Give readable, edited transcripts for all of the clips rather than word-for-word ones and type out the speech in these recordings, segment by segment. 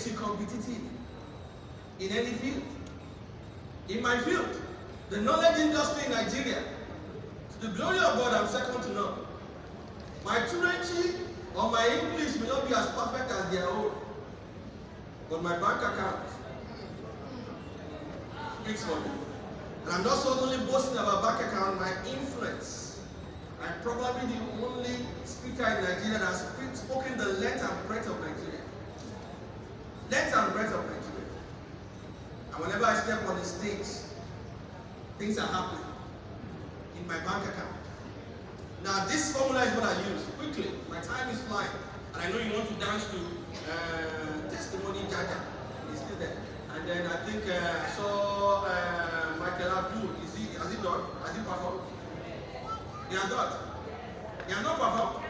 makes you competitive in any field. In my field, the knowledge industry in Nigeria, to the glory of God, I'm second to none. My Turanchi or my English may not be as perfect as their own, but my bank account speaks for me. And I'm not so only boasting about bank account, my influence. I'm probably the only speaker in Nigeria that has spoken the length and breadth of Nigeria. Length and breadth of Nigeria. And whenever I step on the stage, things are happening in my bank account. Now this formula is what I use. Quickly, my time is flying. And I know you want to dance to Testimony Jaja. He's still there. And then I think I saw Michael Abdul. Has he done? Has he performed? He has not. He has not performed.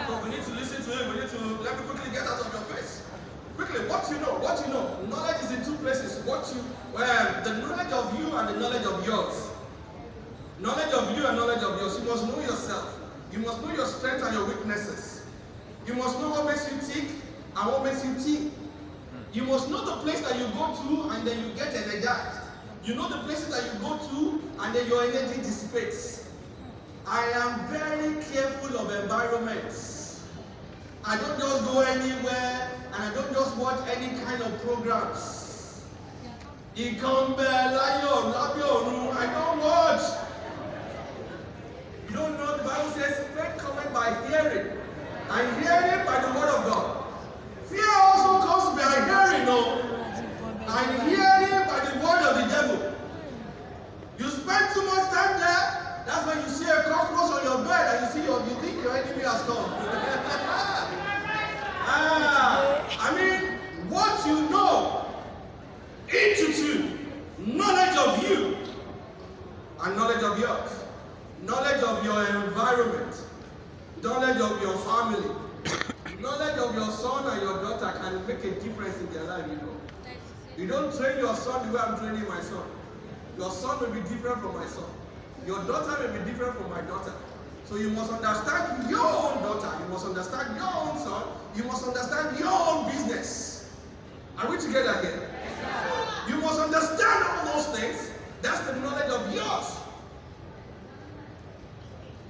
So we need to listen to him. We need to let me quickly get out of your face. Quickly, what you know. Knowledge is in two places. The knowledge of you and the knowledge of yours. Knowledge of you and knowledge of yours. You must know yourself. You must know your strengths and your weaknesses. You must know what makes you tick and what makes you tick. You must know the place that you go to and then you get energized. You know the places that you go to and then your energy dissipates. I am very careful of environments. I don't just go anywhere and I don't just watch any kind of programs. I don't watch. You don't know, the Bible says faith cometh by hearing, and hearing by the word of God. Fear also comes by hearing, and hearing by the word of the devil. You spend too much time there, that's when you see a cockroach on your bed and you think your enemy has come. What you know, into two, knowledge of you and knowledge of yours. Knowledge of your environment, knowledge of your family, knowledge of your son and your daughter can make a difference in their life, You don't train your son the way I'm training my son. Your son may be different from my son. Your daughter may be different from my daughter. So you must understand your own daughter, you must understand your own son, you must understand your own business. Are we together here? You must understand all those things. That's the knowledge of yours.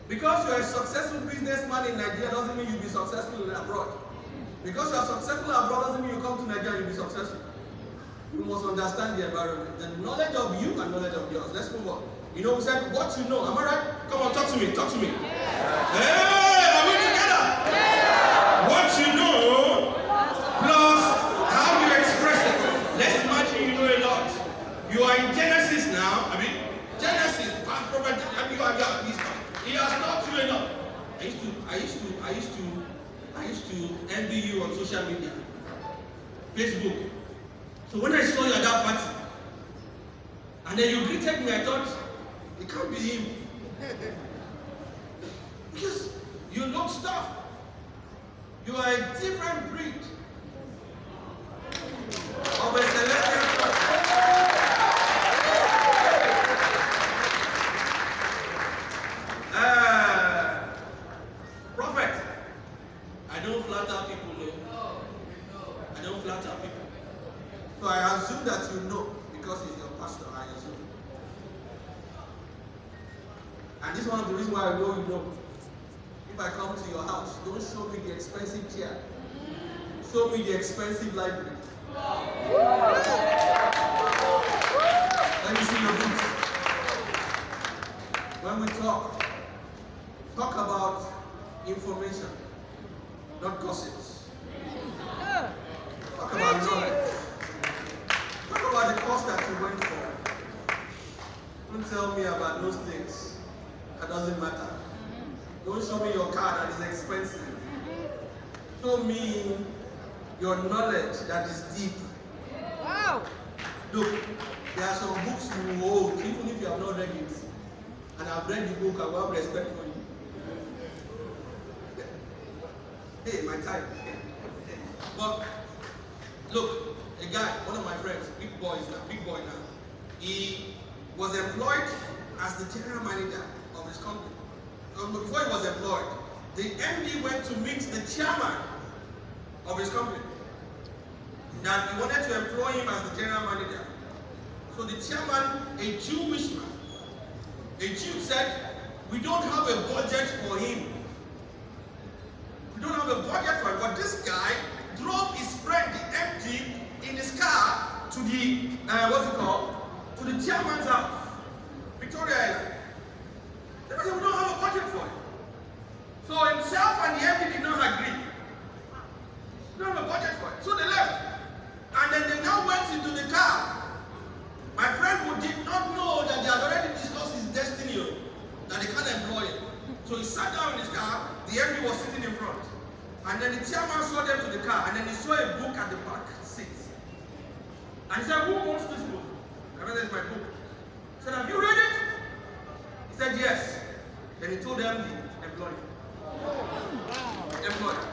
Because you're a successful businessman in Nigeria doesn't mean you'll be successful abroad. Because you're successful abroad doesn't mean you come to Nigeria and you'll be successful. You must understand the environment. The knowledge of you and knowledge of yours. Let's move on. We said what you know. Am I right? Come on, talk to me. Talk to me. Yeah. Hey, are we together? Yeah. What you know plus how you express it. Let's imagine you know a lot. You are in Genesis now. Genesis, past prophet, he has taught you enough. I used to envy you on social media, Facebook. So when I saw you at that party, and then you greeted me, I thought it can't be him, because you know stuff. You are a different breed of a celestial prophet. Prophet, I don't flatter people, no. I don't flatter people. So I assume that you know, because he's your pastor, I assume. And this is one of the reasons why I know you know. If I come to your house, don't show me the expensive chair. Show me the expensive library. Let me see your books. When we talk about information, not gossips. Talk about knowledge. Talk about the course that you went for. Don't tell me about those things. That doesn't matter. Don't show me your car that is expensive. Show me your knowledge that is deep. Wow. Look, there are some books you hold, even if you have not read it. And I've read the book, I will have respect for you. Hey, my time. But look, a guy, one of my friends, big boy now, he was employed as the general manager of his company. Before he was employed, the MD went to meet the chairman of his company. that he wanted to employ him as the general manager. So the chairman, a Jewish man, a Jew, said, we don't have a budget for him. We don't have a budget for him. But this guy drove his friend, the empty, in his car to the, to the chairman's house, Victoria Island. They said, we don't have a budget for him. So himself and the MP did not agree. We don't have a budget for it. So they left. And then they now went into the car. My friend who did not know that they had already discussed his destiny, that they can't employ him. So he sat down in his car, the MP was sitting in front. And then the chairman saw them to the car, and then he saw a book at the back seat. And he said, who wants this book? I read, it's my book. He said, have you read it? He said, yes. Then he told them the employee. Employee.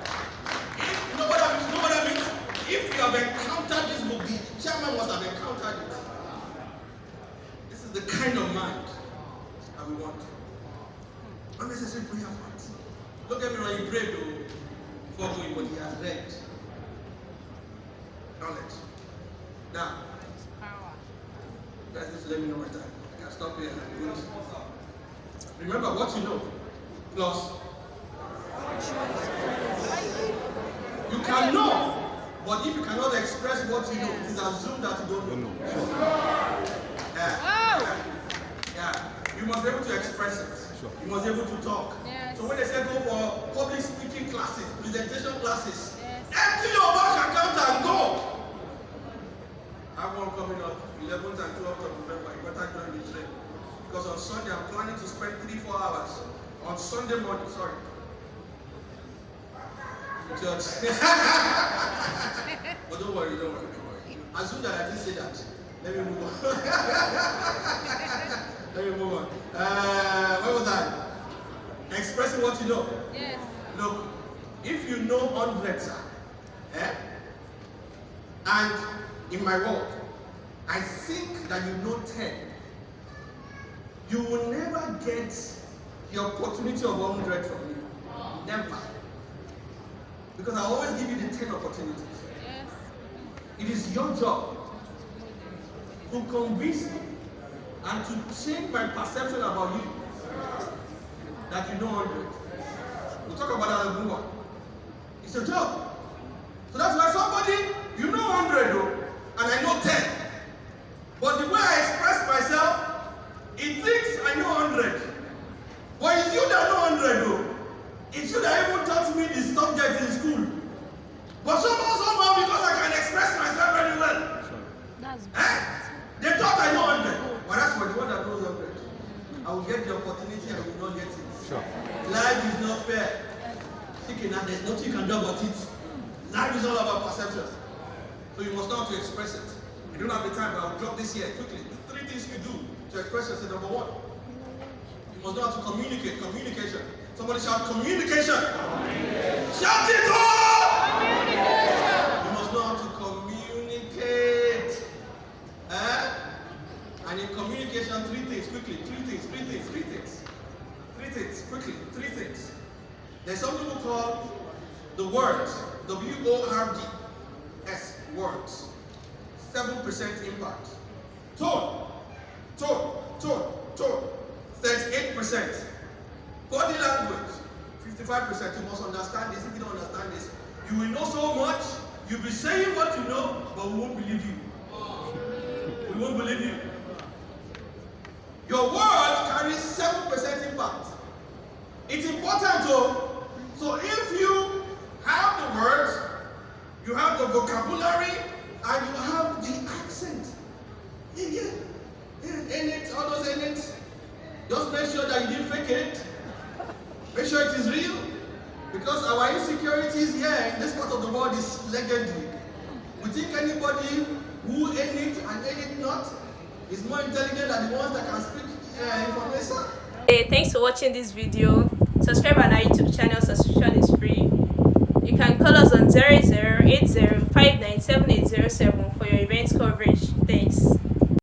You know what I mean? If you have encountered this book, the chairman must have encountered it. This is the kind of mind that we want. Unnecessary prayer points. Look at me when you pray though, for doing what he has read. Knowledge. Now, guys, just let me know my time. I can stop here. Remember what you know. Plus, you can know, but if you cannot express what you know, it is assumed that you don't know. Yeah. You must be able to express it. You must be able to talk. Yes. So when they say go for public speaking classes, presentation classes, empty your bank account and go. I have one coming up 11th and 12th of November. You better join the train. Because on Sunday I'm planning to spend 3-4 hours. On Sunday morning, sorry. Church. But don't worry. Assume that I didn't say that. Let me move on. Let me move on. Where was I? Expressing what you know. Yes. Look, if you know 100, sir, and in my work, I think that you know 10, you will never get the opportunity of 100 from me. Never. Because I always give you the 10 opportunities. Yes. It is your job to convince me and to change my perception about you that you know 100. We'll talk about that in a moment. It's your job. So that's why somebody, you know 100 though, and I know 10. But the way I express myself, it thinks I know 100. But it's you that know 100 though. It's you that even taught me the subject in school. But somehow, because I can express myself very well. They thought I know 100. But that's for the one that knows 100. I will get the opportunity and will not get it. Sure. Life is not fair. There's nothing you can do about it. Life is all about perception. So you must know how to express it. You don't have the time, but I'll drop this here quickly. 3 things you do to express yourself. Number 1, you must know how to communicate. Communication. Somebody shout communication. Shout it all! You must know how to communicate. And in communication, 3 things quickly. 3 things quickly. 3 things. There's something we call the words. W-O-R-D-S. Words. 7% impact. Tone. 38%. Body language. 55%. You must understand this. If you don't understand this, you will know so much. You'll be saying what you know, but we won't believe you. We won't believe you. Your word carries 7% impact. It's important though. So if you have the words, you have the vocabulary, and you have the accent. Yeah. In it, all those in it. Just make sure that you didn't fake it. Make sure it is real. Because our insecurities here in this part of the world is legendary. We think anybody who ain't it and ain't it not is more intelligent than the ones that can speak information. Hey, thanks for watching this video. Subscribe on our YouTube channel. Subscription is free. You can call us on 0080 597807 for your event coverage. Thanks.